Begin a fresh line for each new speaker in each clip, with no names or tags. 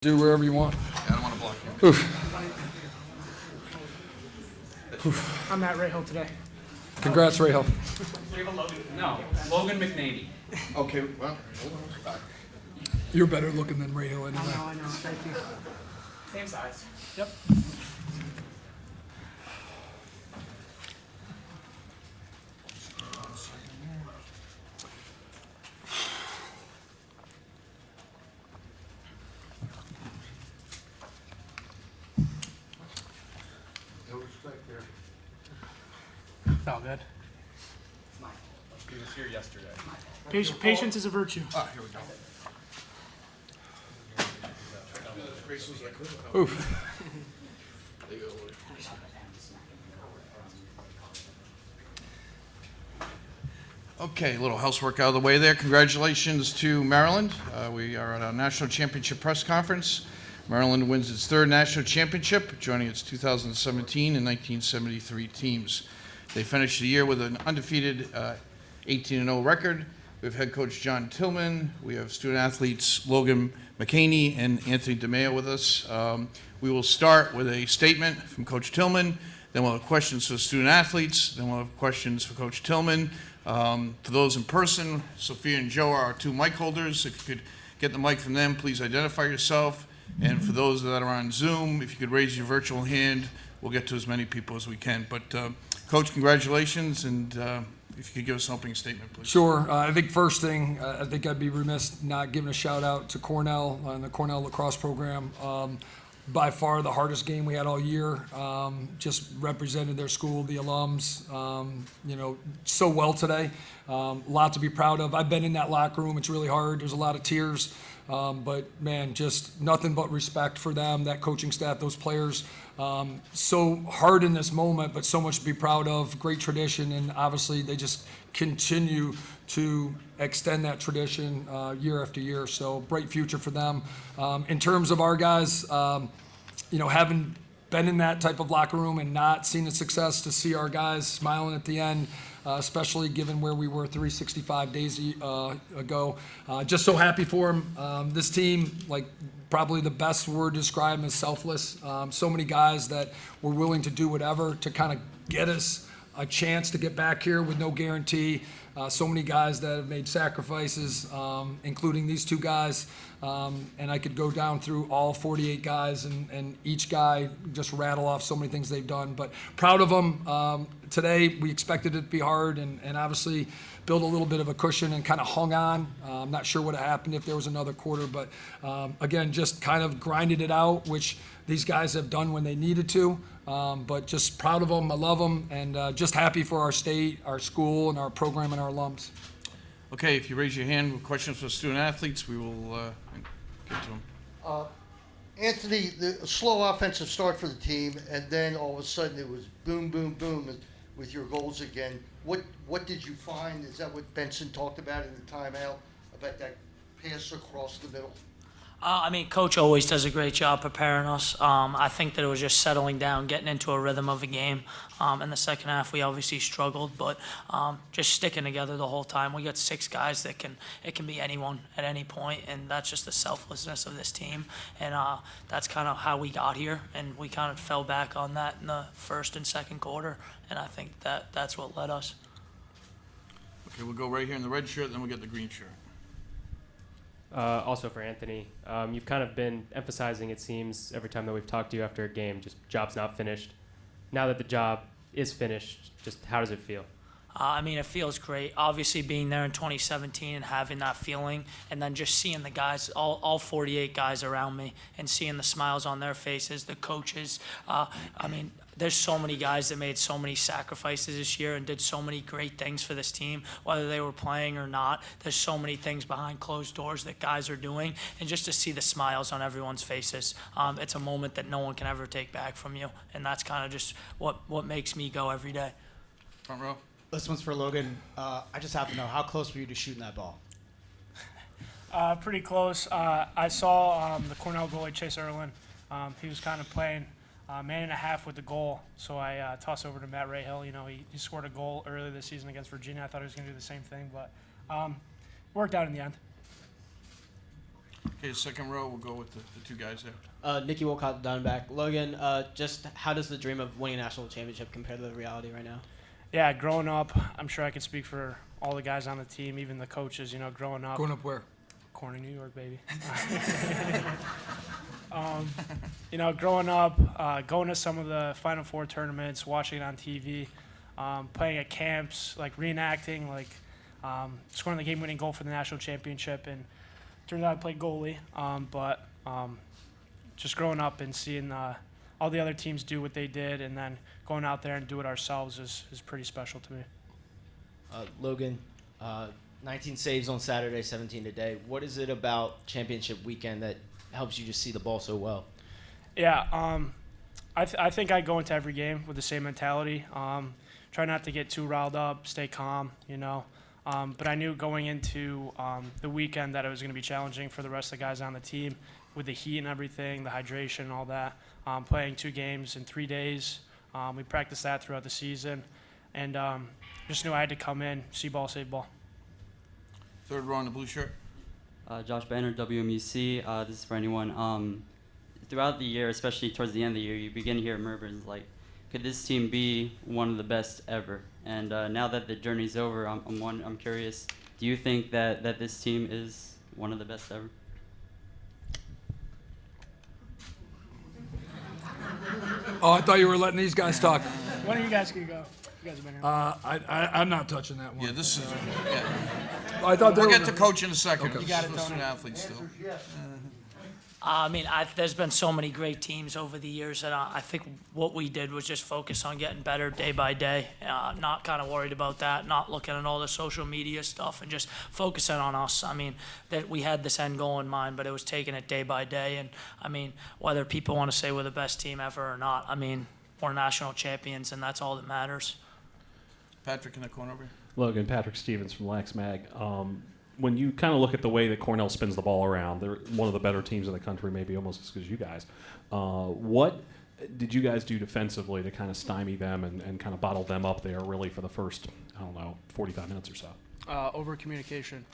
Do wherever you want.
I don't want to block you.
Oof.
I'm at Rahal today.
Congrats, Rahal.
Logan McNaney.
Okay, well,
You're better looking than Rahal anyway.
I know. Thank you.
Same size.
Yep.
no respect there.
It's all good.
He was here yesterday.
Patience is a virtue.
Ah, here we go.
Oof.
Okay, a little housework out of the way there. Congratulations to Maryland. We are at our national championship press conference. Maryland wins its third national championship, joining its 2017 and 1973 teams. They finished the year with an undefeated 18-0 record. We have head coach John Tillman. We have student athletes Logan McNaney and Anthony DeMaio with us. We will start with a statement from Coach Tillman. Then we'll have questions for the student athletes. Then we'll have questions for Coach Tillman. For those in person, Sophia and Joe are our two mic holders. If you could get the mic from them, please identify yourself. And for those that are on Zoom, if you could raise your virtual hand, we'll get to as many people as we can. But Coach, congratulations, and if you could give us an opening statement, please.
Sure. I think first thing, I think I'd be remiss not giving a shout out to Cornell and the Cornell lacrosse program. By far the hardest game we had all year. Just represented their school, the alums, so well today. A lot to be proud of. I've been in that locker room. It's really hard. There's a lot of tears. But man, just nothing but respect for them, that coaching staff, those players. So hard in this moment, but so much to be proud of. Great tradition, and obviously they just continue to extend that tradition year after year. So bright future for them. In terms of our guys, having been in that type of locker room and not seen the success, to see our guys smiling at the end, especially given where we were 365 days ago. Just so happy for them. This team, probably the best word to describe them is selfless. So many guys that were willing to do whatever to kind of get us a chance to get back here with no guarantee. So many guys that have made sacrifices, including these two guys. And I could go down through all 48 guys and each guy just rattle off so many things they've done. But proud of them. Today we expected it to be hard and obviously built a little bit of a cushion and kind of hung on. I'm not sure what would have happened if there was another quarter, but again, just kind of grinded it out, which these guys have done when they needed to. But just proud of them. I love them, and just happy for our state, our school, and our program and our alums.
Okay, if you raise your hand with questions for student athletes, we will get to them.
Anthony, the slow offensive start for the team, and then all of a sudden it was boom, boom, boom with your goals again. What did you find? Is that what Benson talked about in the timeout, about that pass across the middle?
Coach always does a great job preparing us. I think that it was just settling down, getting into a rhythm of a game. In the second half, we obviously struggled, but just sticking together the whole time. We got 6 guys that it can be anyone at any point, and that's just the selflessness of this team. And that's kind of how we got here, and we kind of fell back on that in the first and second quarter, and I think that's what led us.
Okay, we'll go right here in the red shirt, then we'll get the green shirt.
Also for Anthony, you've kind of been emphasizing, it seems, every time that we've talked to you after a game, just job's not finished. Now that the job is finished, just how does it feel?
It feels great. Obviously, being there in 2017 and having that feeling, and then just seeing the guys, all 48 guys around me, and seeing the smiles on their faces, the coaches. There's so many guys that made so many sacrifices this year and did so many great things for this team, whether they were playing or not. There's so many things behind closed doors that guys are doing, and just to see the smiles on everyone's faces, it's a moment that no one can ever take back from you, and that's kind of just what makes me go every day.
Front row.
This one's for Logan. I just have to know, how close were you to shooting that ball?
Pretty close. I saw the Cornell goalie, Chase Erlin. He was kind of playing man and a half with the goal, so I tossed over to Matt Rahal. He scored a goal earlier this season against Virginia. I thought he was going to do the same thing, but worked out in the end.
Okay, second row, we'll go with the two guys there.
Nicky Wolcott, Diamondback. Logan, just how does the dream of winning a national championship compare to the reality right now?
Yeah, growing up, I'm sure I can speak for all the guys on the team, even the coaches. You know, growing up.
Going up where?
Corner, New York, baby. You know, growing up, going to some of the Final Four tournaments, watching it on TV, playing at camps, like reenacting, like scoring the game-winning goal for the national championship, and turns out I played goalie. But just growing up and seeing all the other teams do what they did, and then going out there and do it ourselves is pretty special to me.
Logan, 19 saves on Saturday, 17 today. What is it about championship weekend that helps you just see the ball so well?
Yeah, I think I go into every game with the same mentality. Try not to get too riled up, stay calm, you know. But I knew going into the weekend that it was going to be challenging for the rest of the guys on the team with the heat and everything, the hydration and all that. Playing 2 games in 3 days. We practiced that throughout the season. And just knew I had to come in, see ball, save ball.
Third row on the blue shirt.
Josh Banner, WMUC. This is for anyone. Throughout the year, especially towards the end of the year, you begin to hear murmurs like, could this team be one of the best ever? And now that the journey's over, I'm curious, do you think that this team is one of the best ever?
Oh, I thought you were letting these guys talk.
One of you guys can go. You guys have been here.
I'm not touching that one.
Yeah, this is. Yeah.
I thought they
We'll
were
get to coach in a second.
Okay.
You got it,
Let's
Tony.
do athletes still.
I mean, there's been so many great teams over the years that I think what we did was just focus on getting better day by day, not kind of worried about that, not looking at all the social media stuff, and just focusing on us. I mean, that we had this end goal in mind, but it was taking it day by day. And, I mean, whether people want to say we're the best team ever or not, I mean, we're national champions, and that's all that matters.
Patrick in the corner over here.
Logan, Patrick Stevens from Lax Mag. When you kind of look at the way that Cornell spins the ball around, they're one of the better teams in the country, maybe almost as good as you guys. What did you guys do defensively to kind of stymie them and kind of bottle them up there really for the first, 45 minutes or so?
Over communication.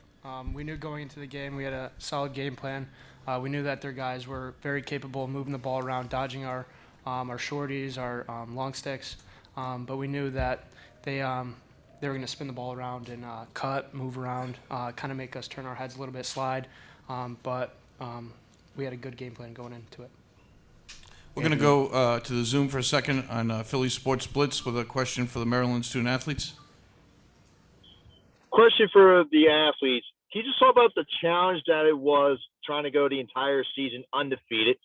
We knew going into the game we had a solid game plan. We knew that their guys were very capable of moving the ball around, dodging our shorties, our long sticks. But we knew that they were going to spin the ball around and cut, move around, kind of make us turn our heads a little bit, slide. But we had a good game plan going into it.
We're going to go to the Zoom for a second on Philly Sports Blitz with a question for the Maryland student athletes.
Question for the athletes. Can you just talk about the challenge that it was trying to go the entire season undefeated?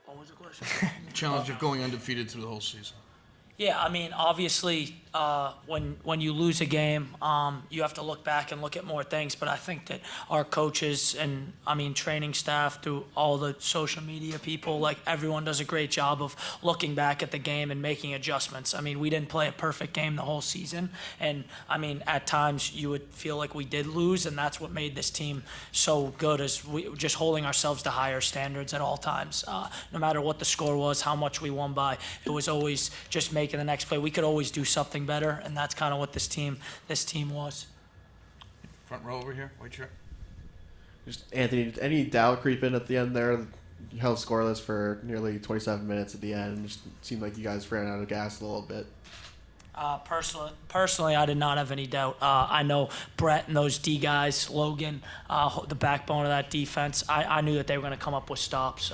What was the question?
Challenge of going undefeated through the whole season.
Yeah, I mean, obviously, when you lose a game, you have to look back and look at more things. But I think that our coaches and, I mean, training staff, through all the social media people, like everyone does a great job of looking back at the game and making adjustments. I mean, we didn't play a perfect game the whole season. And, I mean, at times you would feel like we did lose, and that's what made this team so good, is we just holding ourselves to higher standards at all times. No matter what the score was, how much we won by, it was always just making the next play. We could always do something better, and that's kind of what this team was.
Front row over here, white shirt.
Just Anthony, did any doubt creep in at the end there? You held scoreless for nearly 27 minutes at the end. It just seemed like you guys ran out of gas a little bit.
Personally, I did not have any doubt. I know Brett and those D guys, Logan, the backbone of that defense. I knew that they were going to come up with stops.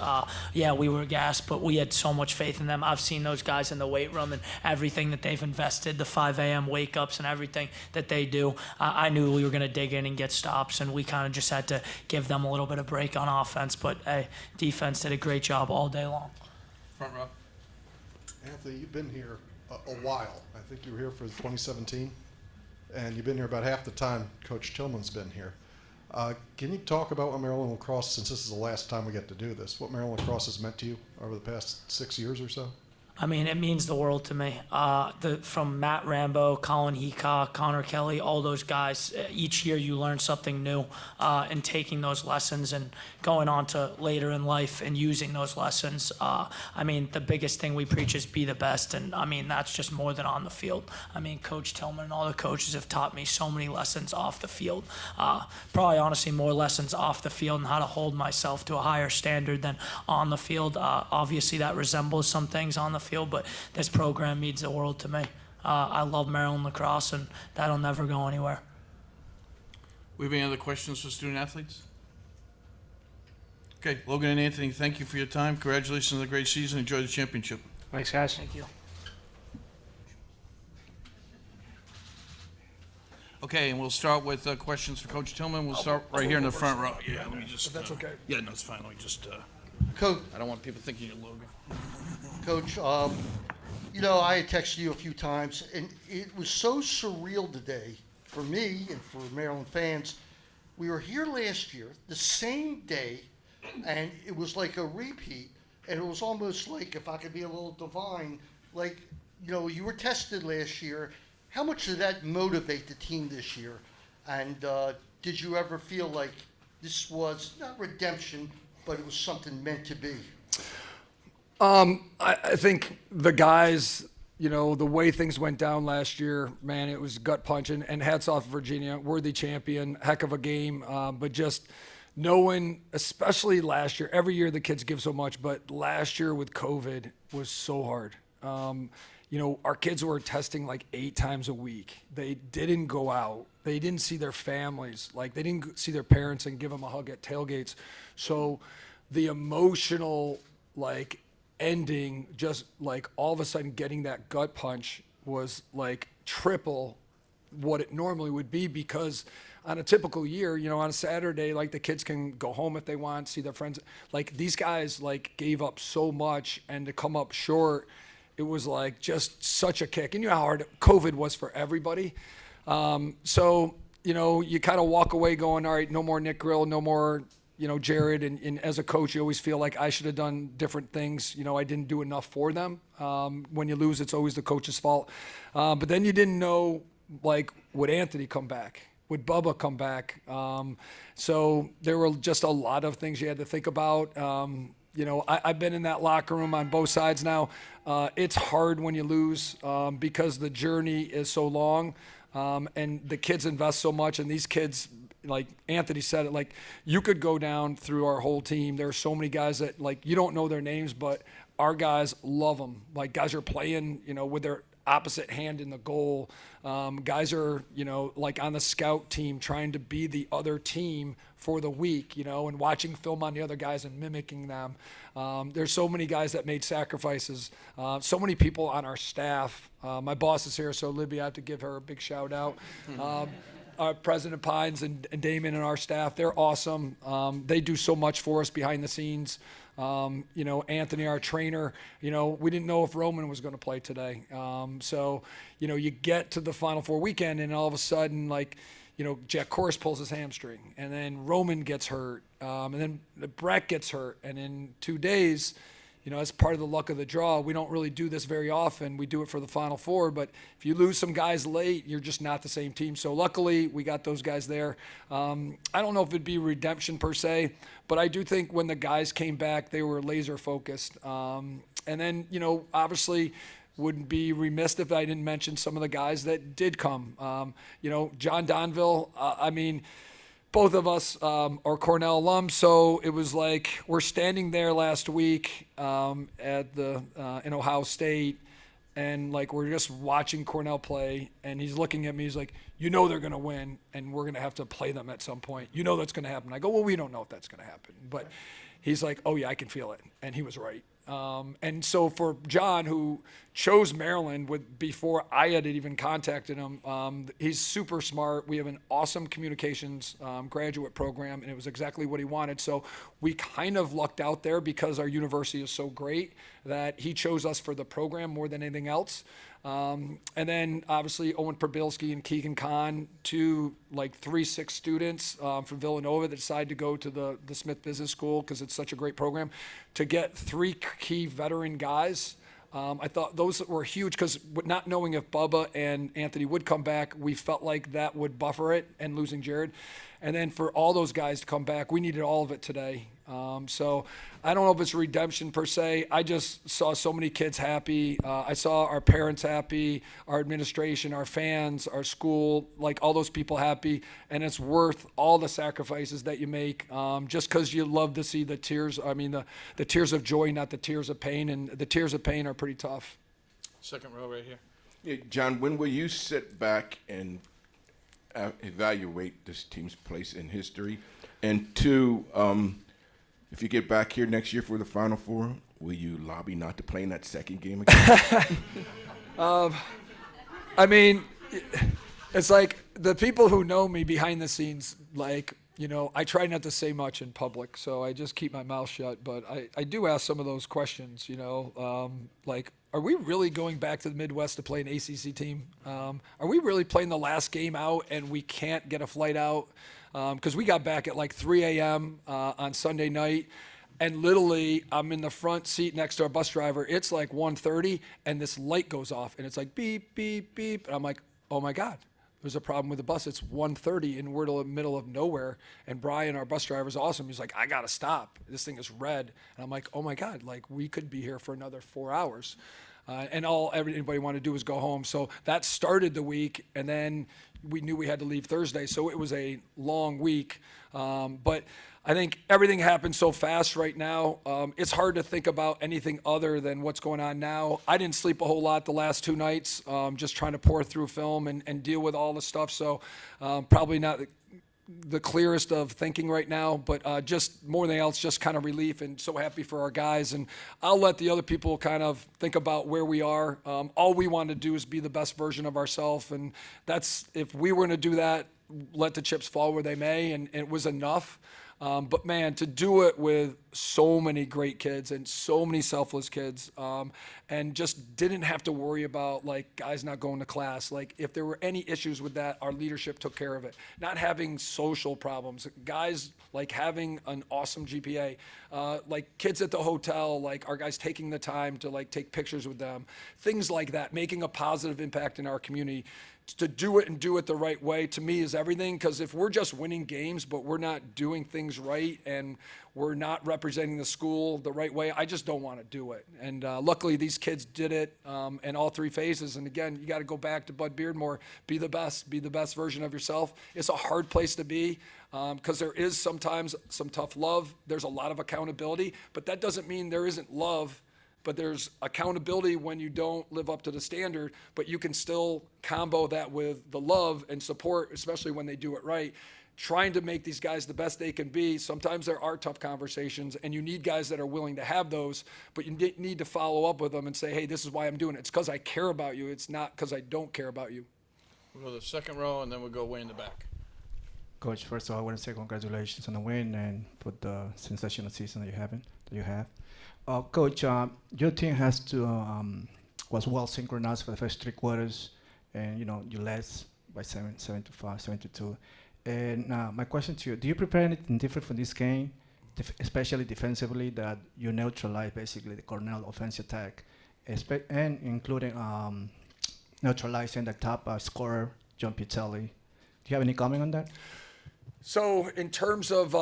Yeah, we were gassed, but we had so much faith in them. I've seen those guys in the weight room and everything that they've invested, the 5 a.m. wake-ups and everything that they do. I knew we were going to dig in and get stops, and we kind of just had to give them a little bit of break on offense. But, hey, defense did a great job all day long.
Front row.
Anthony, you've been here a while. I think you were here for 2017, and you've been here about half the time Coach Tillman's been here. Can you talk about what Maryland lacrosse, since this is the last time we get to do this, what Maryland lacrosse has meant to you over the past 6 years or so?
I mean, it means the world to me. From Matt Rambo, Colin Heacock, Connor Kelly, all those guys, each year you learn something new, and taking those lessons and going on to later in life and using those lessons. I mean, the biggest thing we preach is be the best, and I mean, that's just more than on the field. I mean, Coach Tillman and all the coaches have taught me so many lessons off the field. Probably, honestly, more lessons off the field and how to hold myself to a higher standard than on the field. Obviously, that resembles some things on the field, but this program means the world to me. I love Maryland lacrosse, and that'll never go anywhere.
We have any other questions for student athletes? Okay, Logan and Anthony, thank you for your time. Congratulations on the great season. Enjoy the championship.
Thanks, guys.
Thank you.
Okay, and we'll start with questions for Coach Tillman. We'll start right here in the front row. Yeah, let me just.
If that's okay.
Yeah, no, it's fine. Let me just.
Coach,
I don't want people thinking you're Logan.
Coach, you know, I had texted you a few times, and it was so surreal today for me and for Maryland fans. We were here last year, the same day, and it was like a repeat, and it was almost like, if I could be a little divine, like, you know, you were tested last year. How much did that motivate the team this year? And did you ever feel like this was not redemption, but it was something meant to be?
I think the guys, you know, the way things went down last year, man, it was gut punching. And hats off Virginia, worthy champion, heck of a game. But just knowing, especially last year, every year the kids give so much, but last year with COVID was so hard. You know, our kids were testing like 8 times a week. They didn't go out. They didn't see their families. Like, they didn't see their parents and give them a hug at tailgates. So the emotional, like, ending, just like all of a sudden getting that gut punch was like triple what it normally would be, because on a typical year, you know, on a Saturday, like, the kids can go home if they want, see their friends. Like, these guys like gave up so much, and to come up short, it was like just such a kick. And you know how hard COVID was for everybody. So, you know, you kind of walk away going, all right, no more Nick Grill, no more, you know, Jared. And as a coach, you always feel like I should have done different things. You know, I didn't do enough for them. When you lose, it's always the coach's fault. But then you didn't know, like, would Anthony come back? Would Bubba come back? So there were just a lot of things you had to think about. You know, I've been in that locker room on both sides now. It's hard when you lose because the journey is so long, and the kids invest so much. And these kids, like Anthony said it, like, you could go down through our whole team. There are so many guys that, like, you don't know their names, but our guys love them. Like, guys are playing, you know, with their opposite hand in the goal. Guys are, you know, like on the scout team trying to be the other team for the week, you know, and watching film on the other guys and mimicking them. There's so many guys that made sacrifices. So many people on our staff. My boss is here, so Libby, I have to give her a big shout out. President Pines and Damon and our staff, they're awesome. They do so much for us behind the scenes. You know, Anthony, our trainer, you know, we didn't know if Roman was going to play today. So, you know, you get to the Final Four weekend, and all of a sudden, like, you know, Jack Kors pulls his hamstring, and then Roman gets hurt, and then Brett gets hurt, and in 2 days, you know, as part of the luck of the draw, we don't really do this very often. We do it for the Final Four, but if you lose some guys late, you're just not the same team. So luckily, we got those guys there. I don't know if it'd be redemption per se, but I do think when the guys came back, they were laser focused. And then, you know, obviously, wouldn't be remiss if I didn't mention some of the guys that did come. You know, John Donville, I mean, both of us are Cornell alums, so it was like we're standing there last week at the in Ohio State, and like we're just watching Cornell play, and he's looking at me. He's like, "You know they're gonna win, and we're gonna have to play them at some point. You know that's gonna happen." I go, "Well, we don't know if that's gonna happen," but he's like, "Oh yeah, I can feel it," and he was right. And so for John, who chose Maryland before I had even contacted him, he's super smart. We have an awesome communications graduate program, and it was exactly what he wanted. So we kind of lucked out there because our university is so great that he chose us for the program more than anything else. And then obviously Owen Probilski and Keegan Kahn, two like 3-6 students from Villanova that decided to go to the Smith Business School because it's such a great program. To get 3 key veteran guys I thought those were huge because not knowing if Bubba and Anthony would come back, we felt like that would buffer it, and losing Jared. And then for all those guys to come back, we needed all of it today. So I don't know if it's redemption per se. I just saw so many kids happy. I saw our parents happy, our administration, our fans, our school, like all those people happy. And it's worth all the sacrifices that you make just because you love to see the tears. I mean, the tears of joy, not the tears of pain. And the tears of pain are pretty tough.
Second row right here.
Yeah, John, when will you sit back and evaluate this team's place in history? And two, if you get back here next year for the Final Four, will you lobby not to play in that second game again?
I mean, it's like the people who know me behind the scenes, like, you know, I try not to say much in public, so I just keep my mouth shut. But I do ask some of those questions, you know, like, are we really going back to the Midwest to play an ACC team? Are we really playing the last game out and we can't get a flight out? Because we got back at like 3 a.m. On Sunday night, and literally I'm in the front seat next to our bus driver. It's like 1:30, and this light goes off, and it's like beep, beep, beep. And I'm like, oh my God, there's a problem with the bus. It's 1:30, and we're in the middle of nowhere. And Brian, our bus driver, is awesome. He's like, I gotta stop. This thing is red. And I'm like, oh my God, like we could be here for another 4 hours. And all anybody wanted to do was go home. So that started the week, and then we knew we had to leave Thursday. So it was a long week. But I think everything happened so fast right now. It's hard to think about anything other than what's going on now. I didn't sleep a whole lot the last 2 nights, just trying to pour through film and deal with all the stuff. So probably not the clearest of thinking right now, but just more than else, just kind of relief and so happy for our guys. And I'll let the other people kind of think about where we are. All we want to do is be the best version of ourselves. And that's, if we were going to do that, let the chips fall where they may, and it was enough. But man, to do it with so many great kids and so many selfless kids, and just didn't have to worry about like guys not going to class. Like if there were any issues with that, our leadership took care of it. Not having social problems, guys like having an awesome GPA, like kids at the hotel, like our guys taking the time to like take pictures with them, things like that, making a positive impact in our community. To do it and do it the right way, to me, is everything. Because if we're just winning games, but we're not doing things right and we're not representing the school the right way, I just don't want to do it. And luckily, these kids did it in all 3 phases. And again, you got to go back to Bud Beardmore. Be the best version of yourself. It's a hard place to be because there is sometimes some tough love. There's a lot of accountability, but that doesn't mean there isn't love. But there's accountability when you don't live up to the standard, but you can still combo that with the love and support, especially when they do it right. Trying to make these guys the best they can be. Sometimes there are tough conversations, and you need guys that are willing to have those, but you need to follow up with them and say, hey, this is why I'm doing it. It's because I care about you. It's not because I don't care about you.
We'll go to the second row, and then we'll go way in the back.
Coach, first of all, I want to say congratulations on the win and for the sensational season that you have. Coach, your team has to was well synchronized for the first 3 quarters, and you know you led by 7-5, 7-2. And my question to you: do you prepare anything different for this game, especially defensively, that you neutralize basically the Cornell offensive attack, and including neutralizing the top scorer, John Pitelli? Do you have any comment on that?
So in terms of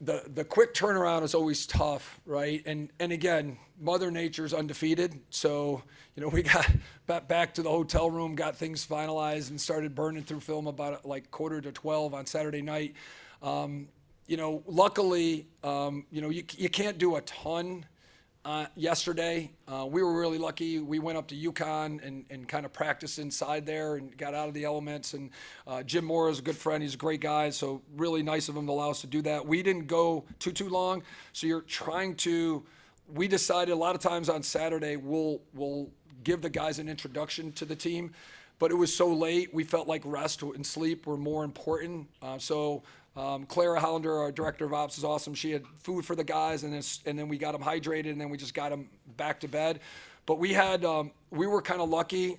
the quick turnaround is always tough, right? And again, Mother Nature's undefeated. So, you know, we got back to the hotel room, got things finalized, and started burning through film about like 11:45 on Saturday night. You know, luckily, you know, you can't do a ton. Yesterday, we were really lucky. We went up to UConn and kind of practiced inside there and got out of the elements. And Jim Moore is a good friend. He's a great guy, so really nice of him to allow us to do that. We didn't go too long, so you're trying to. We decided a lot of times on Saturday we'll give the guys an introduction to the team, but it was so late we felt like rest and sleep were more important. Clara Hollander, our director of ops, is awesome. She had food for the guys, and then we got them hydrated, and then we just got them back to bed. But we were kind of lucky.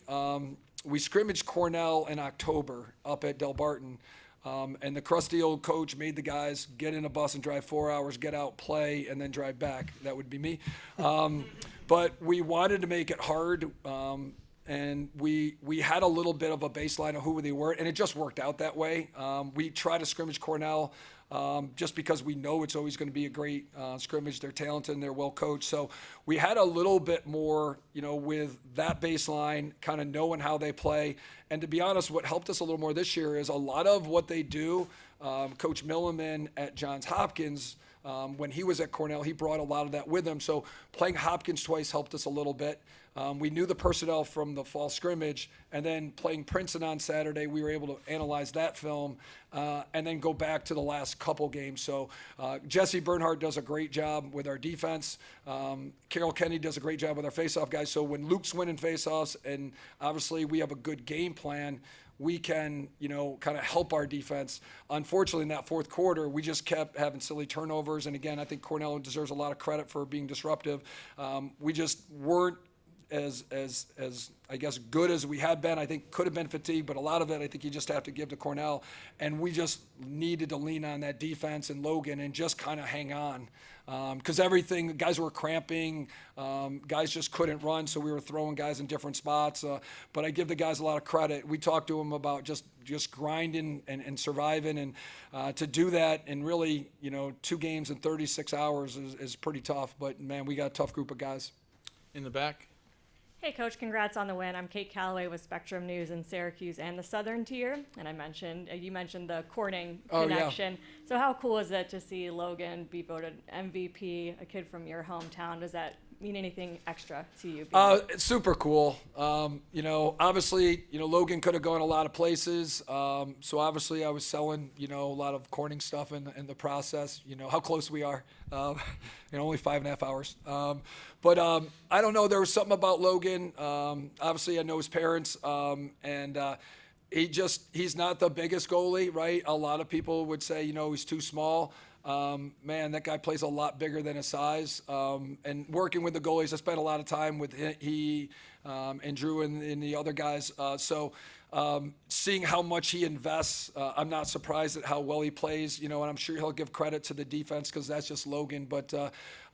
We scrimmaged Cornell in October up at Del Barton, and the crusty old coach made the guys get in a bus and drive 4 hours, get out, play, and then drive back. That would be me. but we wanted to make it hard. And we had a little bit of a baseline of who they were, and it just worked out that way. We try to scrimmage Cornell just because we know it's always going to be a great scrimmage. They're talented and they're well coached. So we had a little bit more, with that baseline, kind of knowing how they play. And to be honest, what helped us a little more this year is a lot of what they do. Coach Milliman at Johns Hopkins, when he was at Cornell, he brought a lot of that with him. So playing Hopkins twice helped us a little bit. We knew the personnel from the fall scrimmage, and then playing Princeton on Saturday, we were able to analyze that film and then go back to the last couple games. So Jesse Bernhardt does a great job with our defense. Carroll Kennedy does a great job with our faceoff guys. So when Luke's winning faceoffs, and obviously we have a good game plan, we can, kind of help our defense. Unfortunately, in that fourth quarter, we just kept having silly turnovers. And again, I think Cornell deserves a lot of credit for being disruptive. We just weren't as I guess good as we had been. I think could have been fatigued, but a lot of it I think you just have to give to Cornell. And we just needed to lean on that defense and Logan and just kind of hang on. Because everything, guys were cramping, guys just couldn't run, so we were throwing guys in different spots. But I give the guys a lot of credit. We talked to them about just grinding and surviving, and to do that in really, 2 games in 36 hours is pretty tough. But, man, we got a tough group of guys.
In the back.
Hey, Coach, congrats on the win. I'm Kate Calloway with Spectrum News in Syracuse and the Southern Tier. And you mentioned the Corning connection. Yeah. So how cool is it to see Logan be voted MVP, a kid from your hometown? Does that mean anything extra to you?
It's super cool. Obviously, Logan could have gone a lot of places. So obviously I was selling, a lot of Corning stuff in the process, how close we are, only 5.5 hours. But I don't know, there was something about Logan. Obviously I know his parents, and he's not the biggest goalie, right? A lot of people would say, he's too small. Man, that guy plays a lot bigger than his size. And working with the goalies, I spent a lot of time with he and Drew and the other guys. So seeing how much he invests, I'm not surprised at how well he plays, and I'm sure he'll give credit to the defense because that's just Logan. But a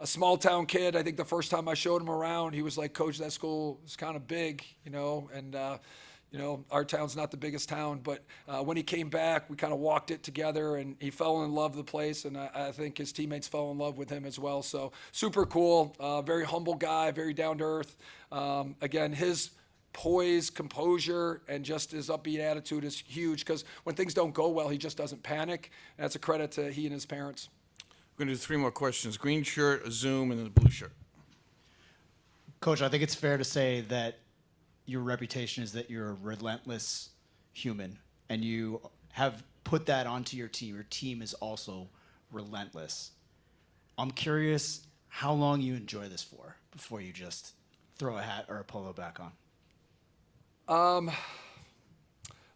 small town kid, I think the first time I showed him around, he was like, Coach, that school is kind of big, and our town's not the biggest town, but when he came back, we kind of walked it together, and he fell in love with the place, and I think his teammates fell in love with him as well. So super cool, very humble guy, very down to earth. Again, his poise, composure, and just his upbeat attitude is huge because when things don't go well, he just doesn't panic. And that's a credit to he and his parents.
We're going to do 3 more questions. Green shirt, a Zoom, and then a blue shirt.
Coach, I think it's fair to say that your reputation is that you're a relentless human, and you have put that onto your team. Your team is also relentless. I'm curious how long you enjoy this for before you just throw a hat or a polo back on.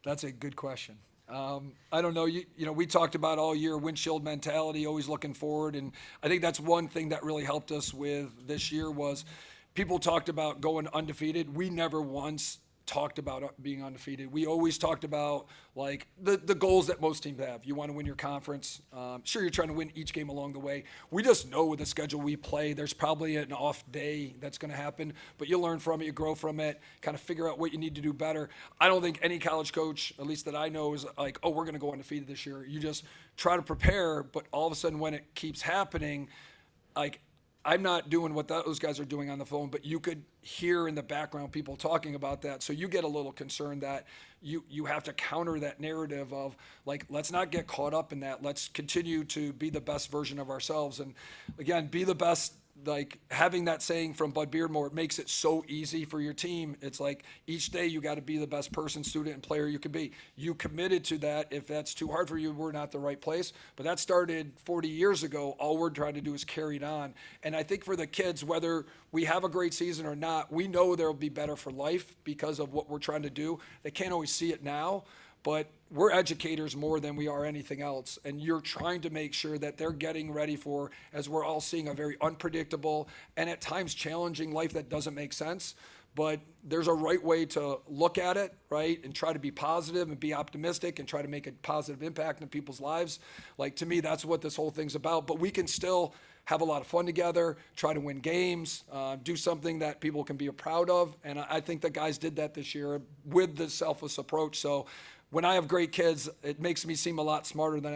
That's a good question. I don't know. We talked about all year windshield mentality, always looking forward, and I think that's one thing that really helped us with this year was people talked about going undefeated. We never once talked about being undefeated. We always talked about like the goals that most teams have. You want to win your conference. Sure, you're trying to win each game along the way. We just know with the schedule we play, there's probably an off day that's going to happen, but you learn from it, you grow from it, kind of figure out what you need to do better. I don't think any college coach, at least that I know, is like, oh, we're going to go undefeated this year. You just try to prepare, but all of a sudden when it keeps happening, like, I'm not doing what those guys are doing on the phone, but you could hear in the background people talking about that. So you get a little concerned that you have to counter that narrative of like, let's not get caught up in that. Let's continue to be the best version of ourselves. And again, be the best. Like having that saying from Bud Beardmore, it makes it so easy for your team. It's like each day you got to be the best person, student, and player you can be. You committed to that. If that's too hard for you, we're not the right place. But that started 40 years ago. All we're trying to do is carry it on. And I think for the kids, whether we have a great season or not, we know they'll be better for life because of what we're trying to do. They can't always see it now, but we're educators more than we are anything else. And you're trying to make sure that they're getting ready for, as we're all seeing, a very unpredictable and at times challenging life that doesn't make sense. but there's a right way to look at it, right, and try to be positive and be optimistic and try to make a positive impact in people's lives. Like, to me, that's what this whole thing's about. But we can still have a lot of fun together, try to win games, do something that people can be proud of. And I think the guys did that this year with the selfless approach. So when I have great kids, it makes me seem a lot smarter than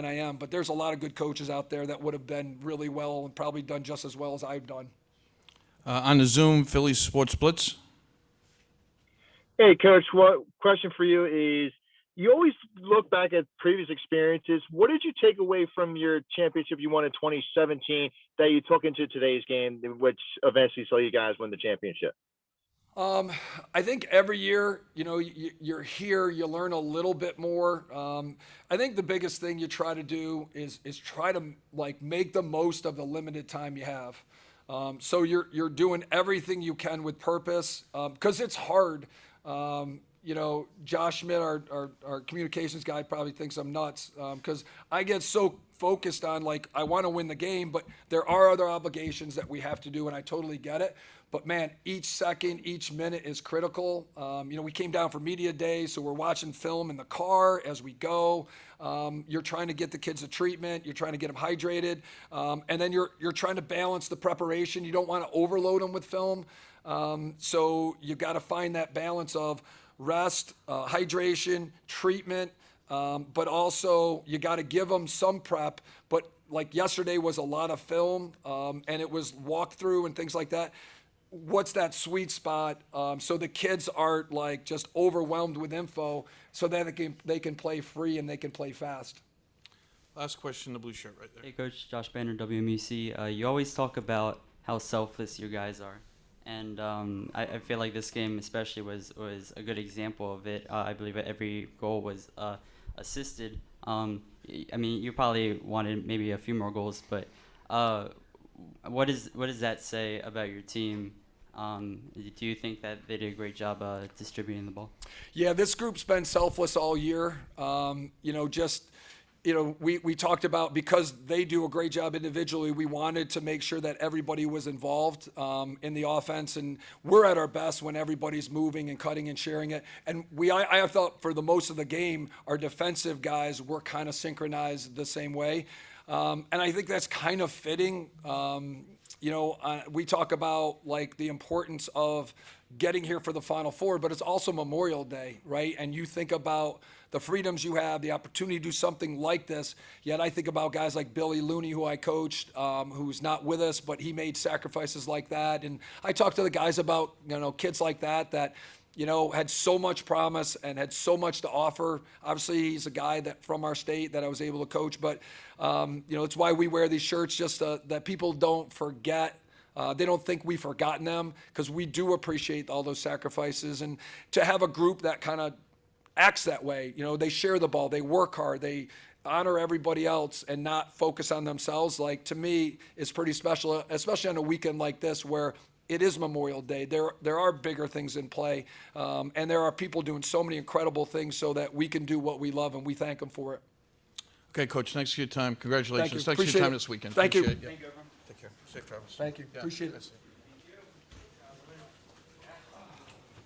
I am. But there's a lot of good coaches out there that would have been really well and probably done just as well as I've done.
On the Zoom, Phillies Sports Blitz.
Hey, Coach, what question for you is, you always look back at previous experiences. What did you take away from your championship you won in 2017 that you took into today's game, which eventually saw you guys win the championship?
I think every year, you're here, you learn a little bit more. I think the biggest thing you try to do is try to make the most of the limited time you have. So you're doing everything you can with purpose, because it's hard. Josh Schmidt, our communications guy, probably thinks I'm nuts, because I get so focused on, I want to win the game, but there are other obligations that we have to do, and I totally get it. But, man, each second, each minute is critical. We came down for media day, so we're watching film in the car as we go. You're trying to get the kids a treatment. You're trying to get them hydrated. And then you're trying to balance the preparation. You don't want to overload them with film. So you got to find that balance of rest, hydration, treatment, but also you got to give them some prep. But like yesterday was a lot of film, and it was walkthrough and things like that. What's that sweet spot so the kids aren't just overwhelmed with info, so that they can play free and they can play fast?
Last question, the blue shirt right there.
Hey, Coach, Josh Banner, WMUC. You always talk about how selfless you guys are. And I feel like this game especially was a good example of it. I believe every goal was assisted. You probably wanted maybe a few more goals, but what does that say about your team? Do you think that they did a great job distributing the ball?
Yeah, this group's been selfless all year. We talked about, because they do a great job individually, we wanted to make sure that everybody was involved in the offense, and we're at our best when everybody's moving and cutting and sharing it. And I have thought for the most of the game, our defensive guys were kind of synchronized the same way. And I think that's kind of fitting. We talk about the importance of getting here for the Final Four, but it's also Memorial Day, right? And you think about the freedoms you have, the opportunity to do something like this. Yet I think about guys like Billy Looney, who I coached, who's not with us, but he made sacrifices like that. And I talked to the guys about, kids like that had so much promise and had so much to offer. Obviously, he's a guy from our state that I was able to coach, but it's why we wear these shirts, just that people don't forget. They don't think we've forgotten them, because we do appreciate all those sacrifices. And to have a group that kind of acts that way, they share the ball, they work hard, they honor everybody else and not focus on themselves, to me, is pretty special, especially on a weekend like this where it is Memorial Day. There are bigger things in play, and there are people doing so many incredible things so that we can do what we love, and we thank them for it.
Okay, Coach, thanks for your time. Congratulations.
Thank you.
Thanks for your
Appreciate
time
it.
this weekend.
Thank you.
Appreciate it.
Thank you, everyone.
Take care. Safe travels.
Thank you.
Yeah.
Appreciate it.